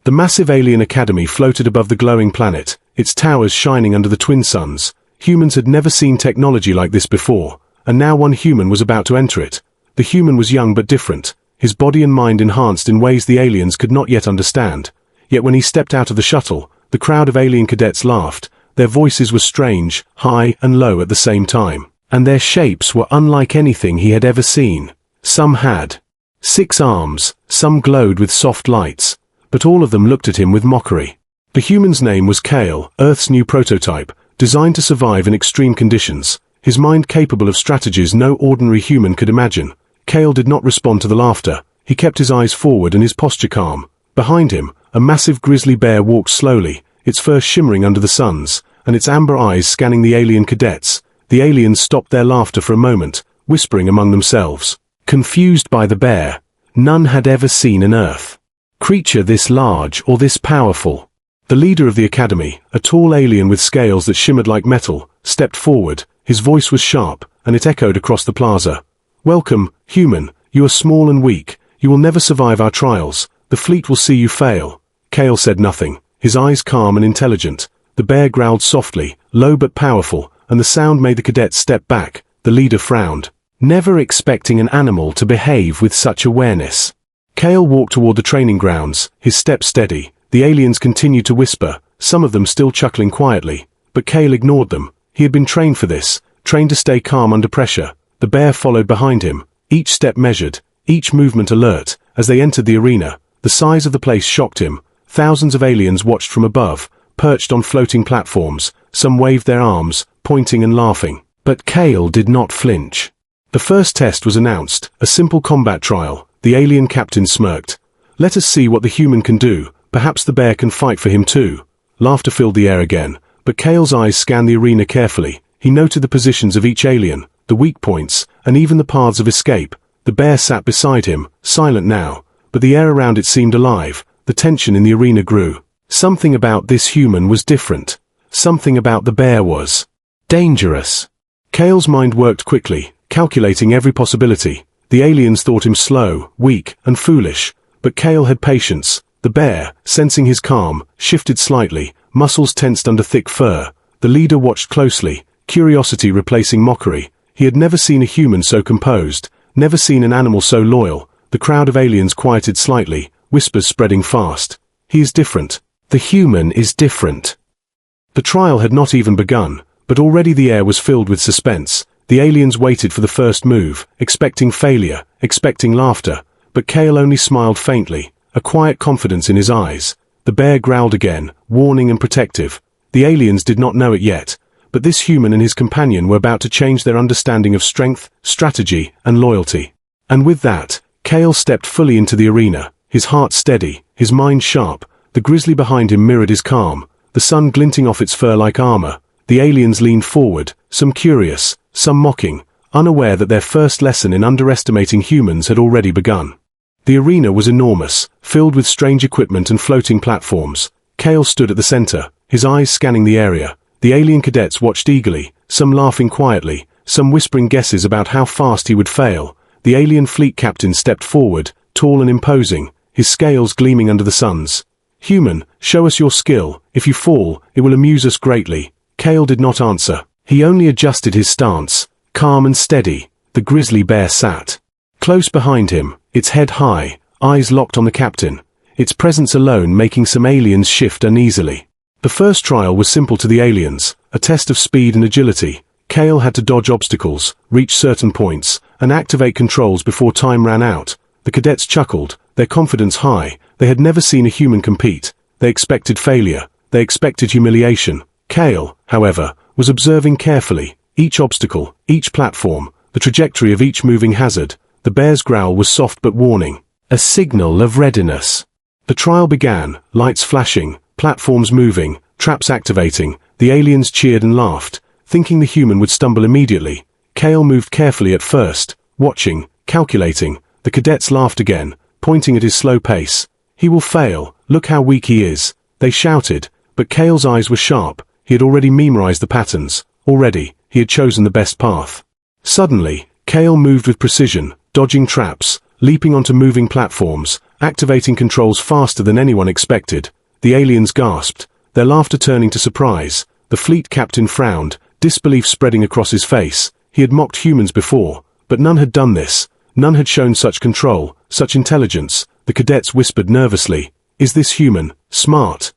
The massive alien academy floated above the glowing planet, its towers shining under the twin suns. Humans had never seen technology like this before, and now one human was about to enter it. The human was young but different, his body and mind enhanced in ways the aliens could not yet understand. Yet when he stepped out of the shuttle, the crowd of alien cadets laughed. Their voices were strange, high and low at the same time, and their shapes were unlike anything he had ever seen. Some had 6 arms, some glowed with soft lights, but all of them looked at him with mockery. The human's name was Kale, Earth's new prototype, designed to survive in extreme conditions, his mind capable of strategies no ordinary human could imagine. Kale did not respond to the laughter. He kept his eyes forward and his posture calm. Behind him, a massive grizzly bear walked slowly, its fur shimmering under the suns, and its amber eyes scanning the alien cadets. The aliens stopped their laughter for a moment, whispering among themselves. Confused by the bear, none had ever seen an Earth creature this large or this powerful. The leader of the academy, a tall alien with scales that shimmered like metal, stepped forward. His voice was sharp, and it echoed across the plaza. "Welcome, human. You are small and weak. You will never survive our trials. The fleet will see you fail." Kale said nothing, his eyes calm and intelligent. The bear growled softly, low but powerful, and the sound made the cadets step back. The leader frowned, never expecting an animal to behave with such awareness. Kale walked toward the training grounds, his step steady. The aliens continued to whisper, some of them still chuckling quietly, but Kale ignored them. He had been trained for this, trained to stay calm under pressure. The bear followed behind him, each step measured, each movement alert. As they entered the arena, the size of the place shocked him. Thousands of aliens watched from above, perched on floating platforms. Some waved their arms, pointing and laughing. But Kale did not flinch. The first test was announced, a simple combat trial. The alien captain smirked. "Let us see what the human can do. Perhaps the bear can fight for him too." Laughter filled the air again, but Kale's eyes scanned the arena carefully. He noted the positions of each alien, the weak points, and even the paths of escape. The bear sat beside him, silent now, but the air around it seemed alive. The tension in the arena grew. Something about this human was different. Something about the bear was dangerous. Kale's mind worked quickly, calculating every possibility. The aliens thought him slow, weak, and foolish, but Kale had patience. The bear, sensing his calm, shifted slightly, muscles tensed under thick fur. The leader watched closely, curiosity replacing mockery. He had never seen a human so composed, never seen an animal so loyal. The crowd of aliens quieted slightly, whispers spreading fast. "He is different. The human is different." The trial had not even begun, but already the air was filled with suspense. The aliens waited for the first move, expecting failure, expecting laughter, but Kale only smiled faintly, a quiet confidence in his eyes. The bear growled again, warning and protective. The aliens did not know it yet, but this human and his companion were about to change their understanding of strength, strategy, and loyalty. And with that, Kale stepped fully into the arena, his heart steady, his mind sharp. The grizzly behind him mirrored his calm, the sun glinting off its fur like armor. The aliens leaned forward, some curious, some mocking, unaware that their first lesson in underestimating humans had already begun. The arena was enormous, filled with strange equipment and floating platforms. Kale stood at the center, his eyes scanning the area. The alien cadets watched eagerly, some laughing quietly, some whispering guesses about how fast he would fail. The alien fleet captain stepped forward, tall and imposing, his scales gleaming under the suns. "Human, show us your skill. If you fall, it will amuse us greatly." Kale did not answer. He only adjusted his stance. Calm and steady, the grizzly bear sat. Close behind him, its head high, eyes locked on the captain, its presence alone making some aliens shift uneasily. The first trial was simple to the aliens, a test of speed and agility. Kale had to dodge obstacles, reach certain points, and activate controls before time ran out. The cadets chuckled, their confidence high. They had never seen a human compete. They expected failure. They expected humiliation. Kale, however, was observing carefully, each obstacle, each platform, the trajectory of each moving hazard. The bear's growl was soft but warning, a signal of readiness. The trial began, lights flashing, platforms moving, traps activating. The aliens cheered and laughed, thinking the human would stumble immediately. Kale moved carefully at first, watching, calculating. The cadets laughed again, pointing at his slow pace. "He will fail, look how weak he is." They shouted, but Kale's eyes were sharp. He had already memorized the patterns. Already, he had chosen the best path. Suddenly, Kale moved with precision, dodging traps, leaping onto moving platforms, activating controls faster than anyone expected. The aliens gasped, their laughter turning to surprise. The fleet captain frowned, disbelief spreading across his face. He had mocked humans before, but none had done this. None had shown such control, such intelligence. The cadets whispered nervously, "Is this human? Smart?"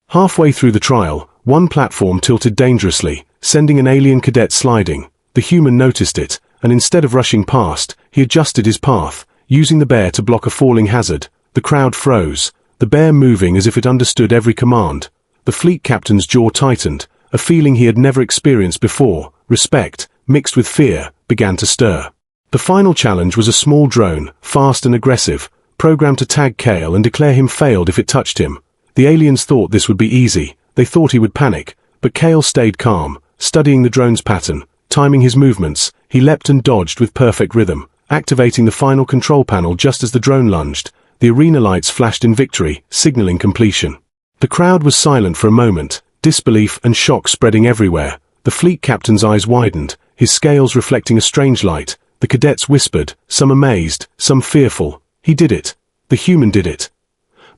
Halfway through the trial, one platform tilted dangerously, sending an alien cadet sliding. The human noticed it, and instead of rushing past, he adjusted his path, using the bear to block a falling hazard. The crowd froze, the bear moving as if it understood every command. The fleet captain's jaw tightened, a feeling he had never experienced before. Respect, mixed with fear, began to stir. The final challenge was a small drone, fast and aggressive, programmed to tag Kale and declare him failed if it touched him. The aliens thought this would be easy. They thought he would panic, but Kale stayed calm, studying the drone's pattern, timing his movements. He leapt and dodged with perfect rhythm, activating the final control panel just as the drone lunged. The arena lights flashed in victory, signaling completion. The crowd was silent for a moment, disbelief and shock spreading everywhere. The fleet captain's eyes widened, his scales reflecting a strange light. The cadets whispered, some amazed, some fearful. He did it. The human did it.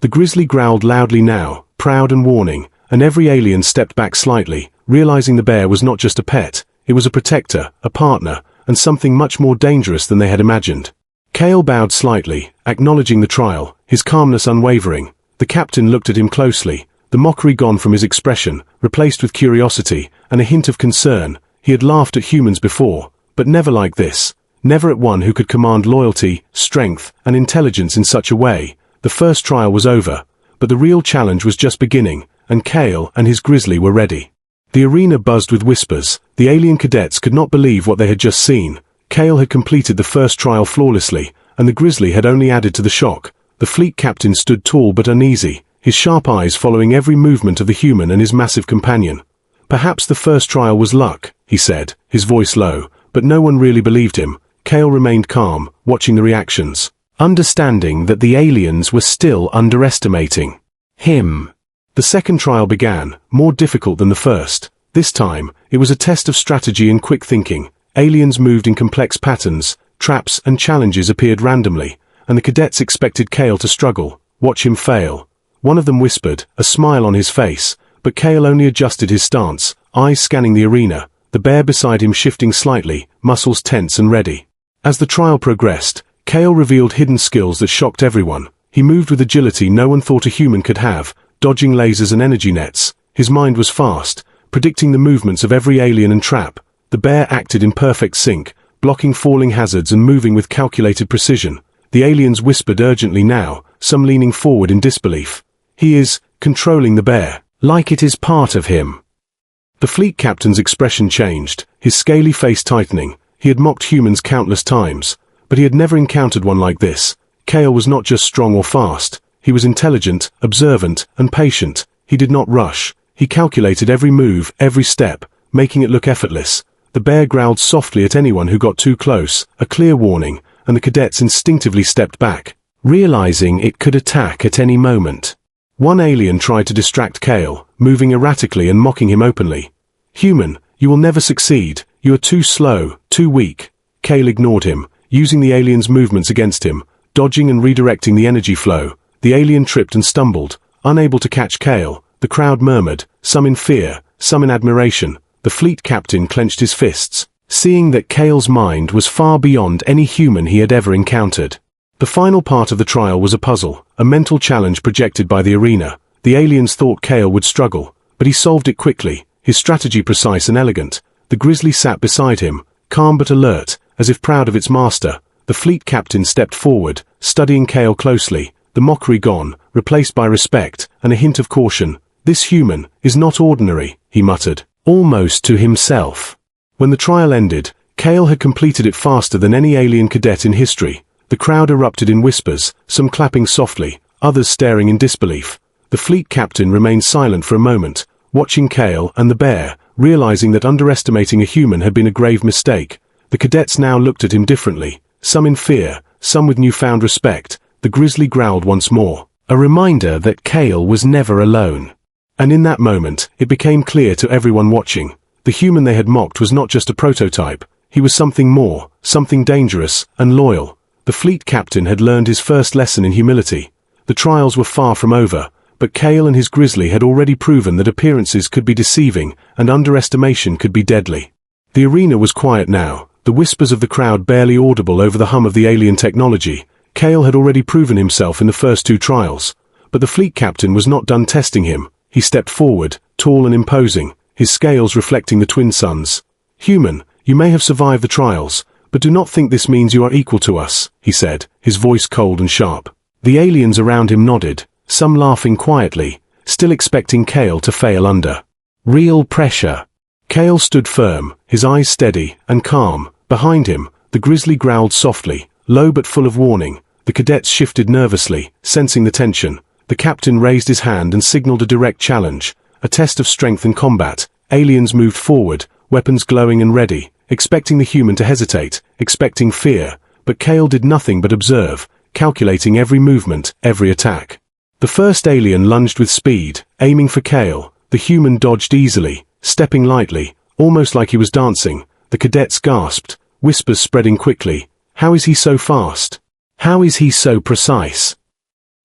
The grizzly growled loudly now, proud and warning, and every alien stepped back slightly, realizing the bear was not just a pet, it was a protector, a partner, and something much more dangerous than they had imagined. Kale bowed slightly, acknowledging the trial, his calmness unwavering. The captain looked at him closely, the mockery gone from his expression, replaced with curiosity, and a hint of concern. He had laughed at humans before, but never like this. Never at one who could command loyalty, strength, and intelligence in such a way. The first trial was over, but the real challenge was just beginning, and Kale and his grizzly were ready. The arena buzzed with whispers. The alien cadets could not believe what they had just seen. Kale had completed the first trial flawlessly, and the grizzly had only added to the shock. The fleet captain stood tall but uneasy, his sharp eyes following every movement of the human and his massive companion. Perhaps the first trial was luck, he said, his voice low, but no one really believed him. Kale remained calm, watching the reactions, understanding that the aliens were still underestimating him. The second trial began, more difficult than the first. This time, it was a test of strategy and quick thinking. Aliens moved in complex patterns, traps and challenges appeared randomly, and the cadets expected Kale to struggle, watch him fail. One of them whispered, a smile on his face, but Kale only adjusted his stance, eyes scanning the arena, the bear beside him shifting slightly, muscles tense and ready. As the trial progressed, Kale revealed hidden skills that shocked everyone. He moved with agility no one thought a human could have, dodging lasers and energy nets. His mind was fast, predicting the movements of every alien and trap. The bear acted in perfect sync, blocking falling hazards and moving with calculated precision. The aliens whispered urgently now, some leaning forward in disbelief. He is controlling the bear, like it is part of him. The fleet captain's expression changed, his scaly face tightening. He had mocked humans countless times, but he had never encountered one like this. Kale was not just strong or fast, he was intelligent, observant, and patient. He did not rush. He calculated every move, every step, making it look effortless. The bear growled softly at anyone who got too close, a clear warning, and the cadets instinctively stepped back, realizing it could attack at any moment. One alien tried to distract Kale, moving erratically and mocking him openly. "Human, you will never succeed. You are too slow, too weak." Kale ignored him, using the alien's movements against him, dodging and redirecting the energy flow. The alien tripped and stumbled, unable to catch Kale. The crowd murmured, some in fear, some in admiration. The fleet captain clenched his fists, seeing that Kale's mind was far beyond any human he had ever encountered. The final part of the trial was a puzzle, a mental challenge projected by the arena. The aliens thought Kale would struggle, but he solved it quickly, his strategy precise and elegant. The grizzly sat beside him, calm but alert, as if proud of its master. The fleet captain stepped forward, studying Kale closely, the mockery gone, replaced by respect, and a hint of caution. "This human is not ordinary," he muttered, almost to himself. When the trial ended, Kale had completed it faster than any alien cadet in history. The crowd erupted in whispers, some clapping softly, others staring in disbelief. The fleet captain remained silent for a moment, watching Kale and the bear, realizing that underestimating a human had been a grave mistake. The cadets now looked at him differently, some in fear, some with newfound respect. The grizzly growled once more, a reminder that Kale was never alone. And in that moment, it became clear to everyone watching. The human they had mocked was not just a prototype, he was something more, something dangerous and loyal. The fleet captain had learned his first lesson in humility. The trials were far from over, but Cale and his grizzly had already proven that appearances could be deceiving and underestimation could be deadly. The arena was quiet now, the whispers of the crowd barely audible over the hum of the alien technology. Cale had already proven himself in the first 2 trials, but the fleet captain was not done testing him. He stepped forward, tall and imposing, his scales reflecting the twin suns. "Human, you may have survived the trials, but do not think this means you are equal to us," he said, his voice cold and sharp. The aliens around him nodded, some laughing quietly, still expecting Cale to fail under real pressure. Cale stood firm, his eyes steady and calm. Behind him, the grizzly growled softly, low but full of warning. The cadets shifted nervously, sensing the tension. The captain raised his hand and signaled a direct challenge, a test of strength and combat. Aliens moved forward, weapons glowing and ready, expecting the human to hesitate, expecting fear, but Cale did nothing but observe, calculating every movement, every attack. The first alien lunged with speed, aiming for Cale. The human dodged easily, stepping lightly, almost like he was dancing. The cadets gasped, whispers spreading quickly. "How is he so fast? How is he so precise?"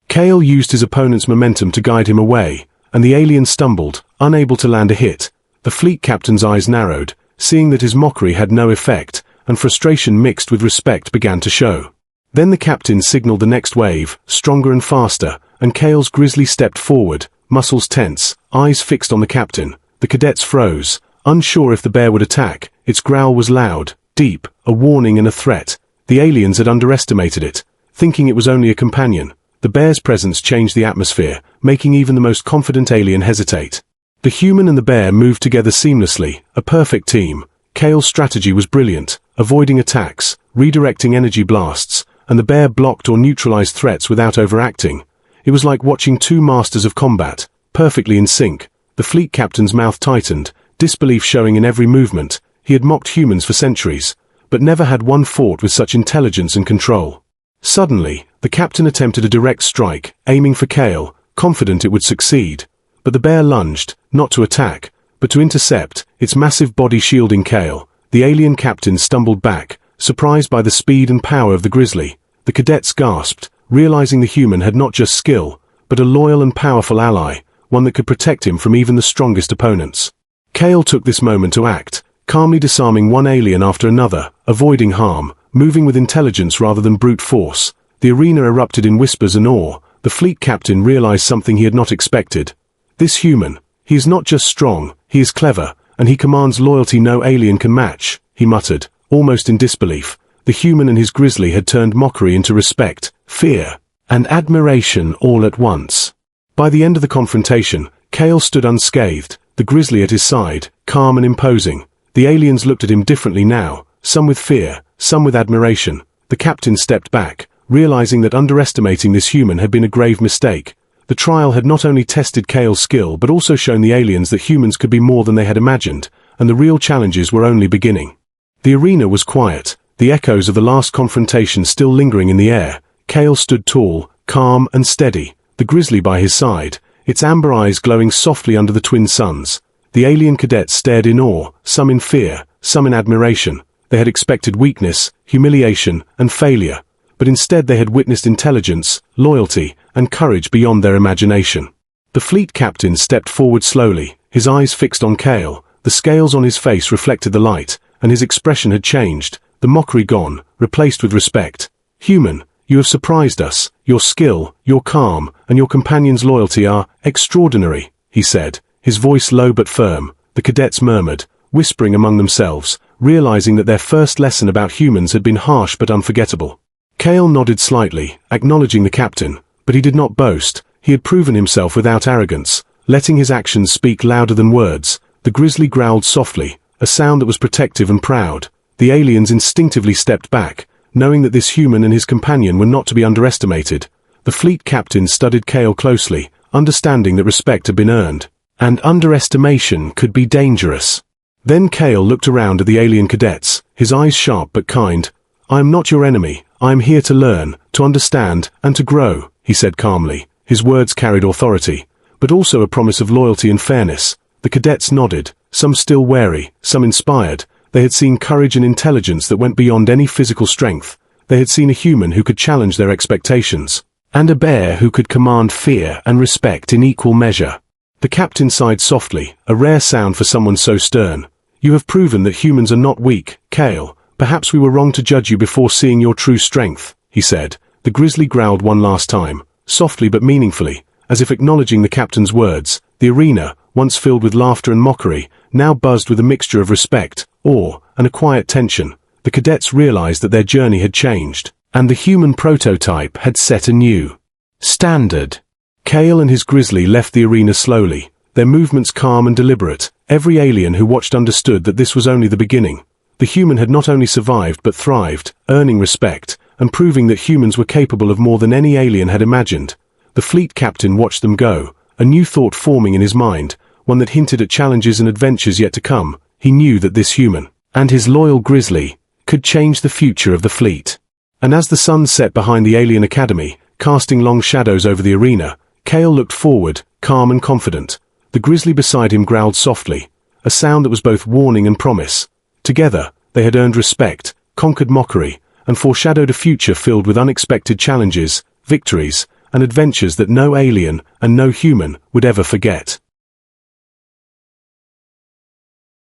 Cale used his opponent's momentum to guide him away, and the alien stumbled, unable to land a hit. The fleet captain's eyes narrowed, seeing that his mockery had no effect, and frustration mixed with respect began to show. Then the captain signaled the next wave, stronger and faster, and Cale's grizzly stepped forward, muscles tense, eyes fixed on the captain. The cadets froze, unsure if the bear would attack. Its growl was loud, deep, a warning and a threat. The aliens had underestimated it, thinking it was only a companion. The bear's presence changed the atmosphere, making even the most confident alien hesitate. The human and the bear moved together seamlessly, a perfect team. Cale's strategy was brilliant, avoiding attacks, redirecting energy blasts, and the bear blocked or neutralized threats without overacting. It was like watching 2 masters of combat, perfectly in sync. The fleet captain's mouth tightened, disbelief showing in every movement. He had mocked humans for centuries, but never had one fought with such intelligence and control. Suddenly, the captain attempted a direct strike, aiming for Cale, confident it would succeed. But the bear lunged, not to attack, but to intercept, its massive body shielding Cale. The alien captain stumbled back, surprised by the speed and power of the grizzly. The cadets gasped, realizing the human had not just skill, but a loyal and powerful ally, one that could protect him from even the strongest opponents. Cale took this moment to act, calmly disarming one alien after another, avoiding harm, moving with intelligence rather than brute force. The arena erupted in whispers and awe. The fleet captain realized something he had not expected. This human, he is not just strong, he is clever, and he commands loyalty no alien can match, he muttered, almost in disbelief. The human and his grizzly had turned mockery into respect, fear, and admiration all at once. By the end of the confrontation, Cale stood unscathed, the grizzly at his side, calm and imposing. The aliens looked at him differently now, some with fear, some with admiration. The captain stepped back, realizing that underestimating this human had been a grave mistake. The trial had not only tested Cale's skill but also shown the aliens that humans could be more than they had imagined, and the real challenges were only beginning. The arena was quiet, the echoes of the last confrontation still lingering in the air. Cale stood tall, calm and steady, the grizzly by his side, its amber eyes glowing softly under the twin suns. The alien cadets stared in awe, some in fear, some in admiration. They had expected weakness, humiliation, and failure, but instead they had witnessed intelligence, loyalty, and courage beyond their imagination. The fleet captain stepped forward slowly, his eyes fixed on Cale. The scales on his face reflected the light, and his expression had changed, the mockery gone, replaced with respect. "Human, you have surprised us. Your skill, your calm, and your companion's loyalty are extraordinary," he said, his voice low but firm. The cadets murmured, whispering among themselves, realizing that their first lesson about humans had been harsh but unforgettable. Cale nodded slightly, acknowledging the captain, but he did not boast. He had proven himself without arrogance, letting his actions speak louder than words. The grizzly growled softly, a sound that was protective and proud. The aliens instinctively stepped back, knowing that this human and his companion were not to be underestimated. The fleet captain studied Cale closely, understanding that respect had been earned, and underestimation could be dangerous. Then Cale looked around at the alien cadets, his eyes sharp but kind. "I am not your enemy. I am here to learn, to understand, and to grow," he said calmly. His words carried authority, but also a promise of loyalty and fairness. The cadets nodded, some still wary, some inspired. They had seen courage and intelligence that went beyond any physical strength. They had seen a human who could challenge their expectations, and a bear who could command fear and respect in equal measure. The captain sighed softly, a rare sound for someone so stern. You have proven that humans are not weak, Kale. Perhaps we were wrong to judge you before seeing your true strength, he said. The grizzly growled one last time, softly but meaningfully, as if acknowledging the captain's words. The arena, once filled with laughter and mockery, now buzzed with a mixture of respect, awe, and a quiet tension. The cadets realized that their journey had changed, and the human prototype had set a new standard. Kale and his grizzly left the arena slowly, their movements calm and deliberate. Every alien who watched understood that this was only the beginning. The human had not only survived but thrived, earning respect, and proving that humans were capable of more than any alien had imagined. The fleet captain watched them go, a new thought forming in his mind, one that hinted at challenges and adventures yet to come. He knew that this human, and his loyal grizzly, could change the future of the fleet. And as the sun set behind the alien academy, casting long shadows over the arena, Kale looked forward, calm and confident. The grizzly beside him growled softly, a sound that was both warning and promise. Together, they had earned respect, conquered mockery, and foreshadowed a future filled with unexpected challenges, victories, and adventures that no alien and no human would ever forget.